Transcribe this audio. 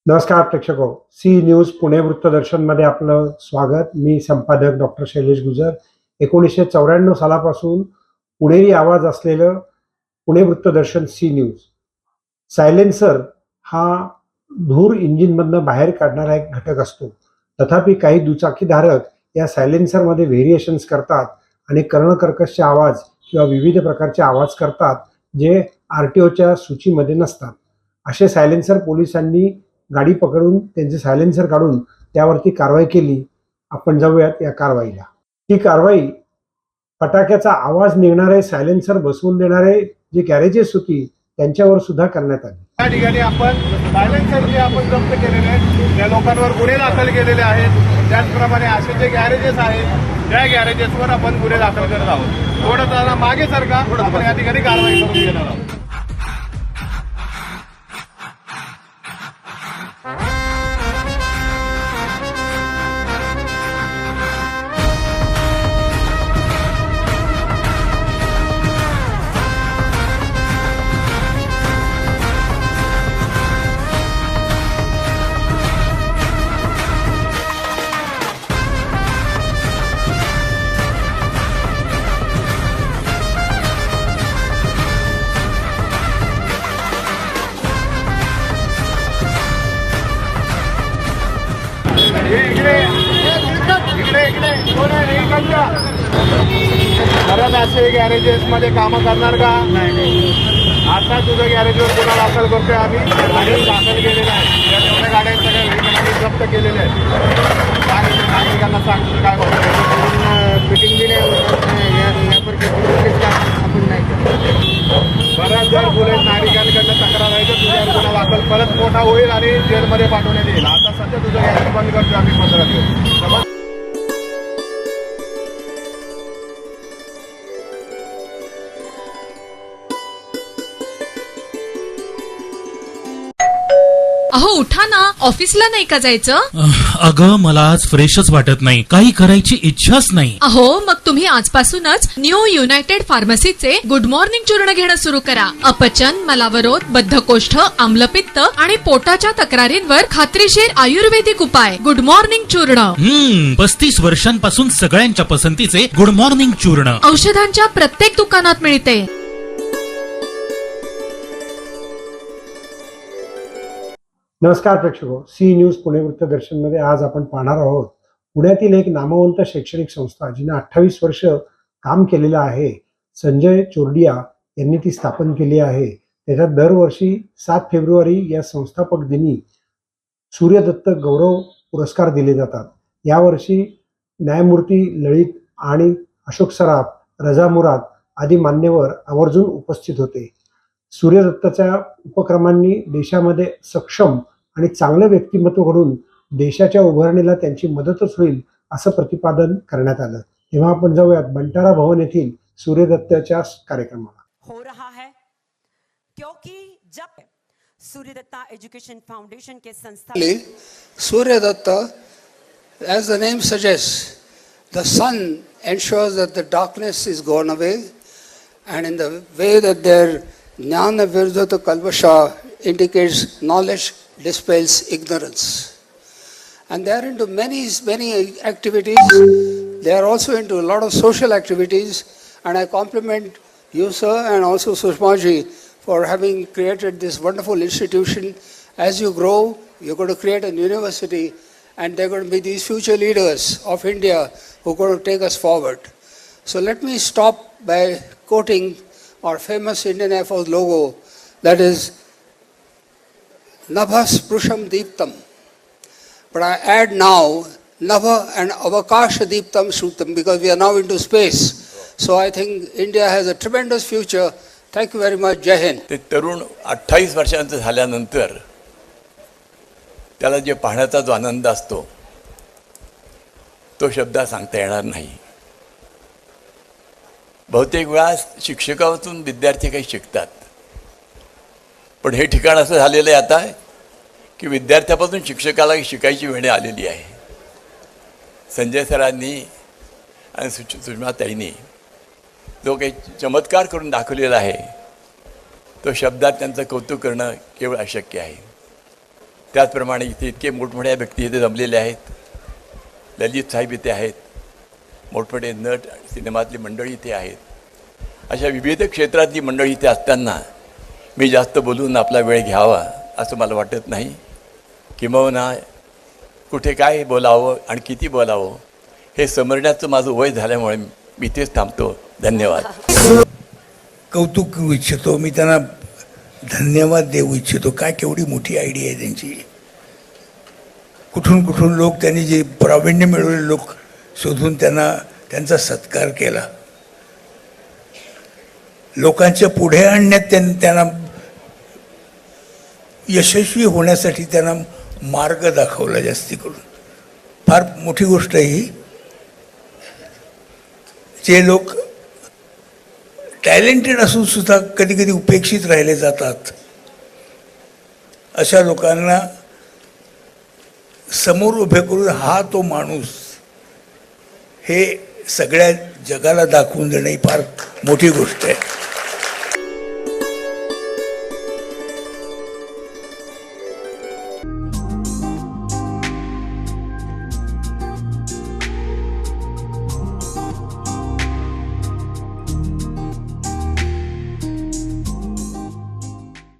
नमस्कार प्रेक्षको, C news Pune वृत्तदर्शनमध्ये आपलं स्वागत. मी संपादक डॉक्टर शैलेश गुजर. 1994 सालापासून पुणेरी आवाज असलेलं पुणे वृत्तदर्शन सी न्यूज. सायलेन्सर हा धूर इंजिनमधनं बाहेर काढणारा एक घटक असतो. तथापि काही दुचाकीधारक या सायलेन्सरमध्ये व्हेरिएशन्स करतात आणि कर्णकर्कशचे आवाज किंवा विविध प्रकारचे आवाज करतात जे RTOच्या सूचीमध्ये नसतात. असे सायलेन्सर पोलिसांनी गाडी पकडून त्यांचे सायलेन्सर काढून त्यावरती कारवाई केली. आपण जाऊयात या कारवाईला. ही कारवाई फटाक्याचा आवाज निघणारे सायलेन्सर बसवून देणारे जे गॅरेजेस होती त्यांच्यावर सुद्धा करण्यात आली. त्या ठिकाणी आपण सायलेन्सर जे आपण जप्त केलेले आहेत त्या लोकांवर गुन्हे दाखल केलेले आहेत. त्याचप्रमाणे असे जे गॅरेजेस आहेत त्या गॅरेजेसवर आपण गुन्हे दाखल करत आहोत. थोडं जरा मागे सरका, आपण या ठिकाणी कारवाई करून घेणार आहोत. परत असे गॅरेजेस मध्ये कामं करणार का? आता तुझं गॅरेजवर गुन्हा दाखल करतोय आम्ही. गाडी दाखल केलेला आहे. या तेवढ्या गाड्या सगळ्या व्हेकल जप्त केलेल्या आहेत. आणि नागरिकांना सांगतो काय फिटिंग दिले आपण नाही. बऱ्याच जर गुन्हे नागरिकांकडनं तक्रार आहे तर तुझ्यावर गुन्हा दाखल परत मोठा होईल आणि जेलमध्ये पाठवण्यात येईल. आता सध्या तुझं गॅरेज बंद करतोय आम्ही 15 दिवस. अहो उठा ना, ऑफिसला नाही का जायचं? अगं मला आज फ्रेशच वाटत नाही, काही करायची इच्छाच नाही. अहो मग तुम्ही आजपासूनच न्यू युनायटेड फार्मसीचे गुड मॉर्निंग चूर्ण घेणं सुरू करा. अपचन, मलावरोध, बद्धकोष्ठ, आम्लपित्त आणि पोटाच्या तक्रारींवर खात्रीशीर आयुर्वेदिक उपाय. गुड मॉर्निंग चूर्ण. 35 वर्षांपासून सगळ्यांच्या पसंतीचे गुड मॉर्निंग चूर्ण औषधांच्या प्रत्येक दुकानात मिळते. नमस्कार प्रेक्षको, सी न्यूज पुणे वृत्तदर्शनमध्ये आज आपण पाहणार आहोत पुण्यातील एक नामवंत शैक्षणिक संस्था जिने 28 वर्ष काम केलेलं आहे. संजय चोरडिया यांनी ती स्थापन केली आहे. त्याच्यात दरवर्षी 7 फेब्रुवारी या संस्थापक दिनी सूर्यदत्त गौरव पुरस्कार दिले जातात. यावर्षी न्यायमूर्ती ललित आणि अशोक सराफ, रजा मुराद आदी मान्यवर आवर्जून उपस्थित होते. सूर्यदत्तच्या उपक्रमांनी देशामध्ये सक्षम आणि चांगलं व्यक्तिमत्व घडून देशाच्या उभारणीला त्यांची मदतच होईल असं प्रतिपादन करण्यात आलं. तेव्हा आपण जाऊयात बंटारा भवन येथील सूर्यदत्तच्या कार्यक्रमाला. हो रहा है क्योंकि जब सूर्यदत्ता एजुकेशन फाउंडेशन के संस्था Suryadatha, as the name suggests, the sun ensures that the darkness is gone away, and in the way that their Jnana Virdhata Kalvasha indicates knowledge dispels ignorance. And they are into many activities. They are also into a lot of social activities. And I compliment you, sir, and also Sushmaji for having created this wonderful institution. As you grow, you're going to create a university, and they're going to be these future leaders of India who are going to take us forward. So let me stop by quoting our famous Indian Air Force logo, that is Nabha Sprusham Deeptam. But I add now Nabha and Avakasha Deeptam Shrutam, because we are now into space. So I think India has a tremendous future. Thank you very much. Jai Hind. ते तरुण 28 वर्षांचं झाल्यानंतर त्याला जे पाहण्याचा जो आनंद असतो तो शब्दात सांगता येणार नाही. बहुतेक वेळा शिक्षकातून विद्यार्थी काही शिकतात, पण हे ठिकाण असं झालेलं आहे आता की विद्यार्थ्यापासून शिक्षकाला शिकायची वेळ आलेली आहे. संजय सरांनी आणि सुषमाताईंनी जो काही चमत्कार करून दाखवलेला आहे तो शब्दात त्यांचं कौतुक करणं केवळ अशक्य आहे. त्याचप्रमाणे इथे इतके मोठमोठ्या व्यक्ती इथे जमलेले आहेत. ललित साहेब इथे आहेत, मोठमोठे नट सिनेमातली मंडळी इथे आहेत. अशा विविध क्षेत्रातली मंडळी इथे असताना मी जास्त बोलून आपला वेळ घ्यावा असं मला वाटत नाही. किंबहुना कुठे काय बोलावं आणि किती बोलावं हे समजण्याचं माझं वय झाल्यामुळे मी इथेच थांबतो. धन्यवाद. कौतुक करू इच्छितो मी, त्यांना धन्यवाद देऊ इच्छितो. काय केवढी मोठी आयडिया आहे त्यांची. कुठून कुठून लोक, त्यांनी जे प्रावीण्य मिळवलेले लोक शोधून त्यांचा सत्कार केला. लोकांच्या पुढे आणण्यात त्यांना यशस्वी होण्यासाठी त्यांना मार्ग दाखवला. जास्ती करून फार मोठी गोष्ट आहे ही. जे लोक टॅलेंटेड असून सुद्धा कधी कधी उपेक्षित राहिले जातात, अशा लोकांना समोर उभे करून हा तो माणूस हे सगळ्या जगाला दाखवून देणं ही फार मोठी गोष्ट आहे.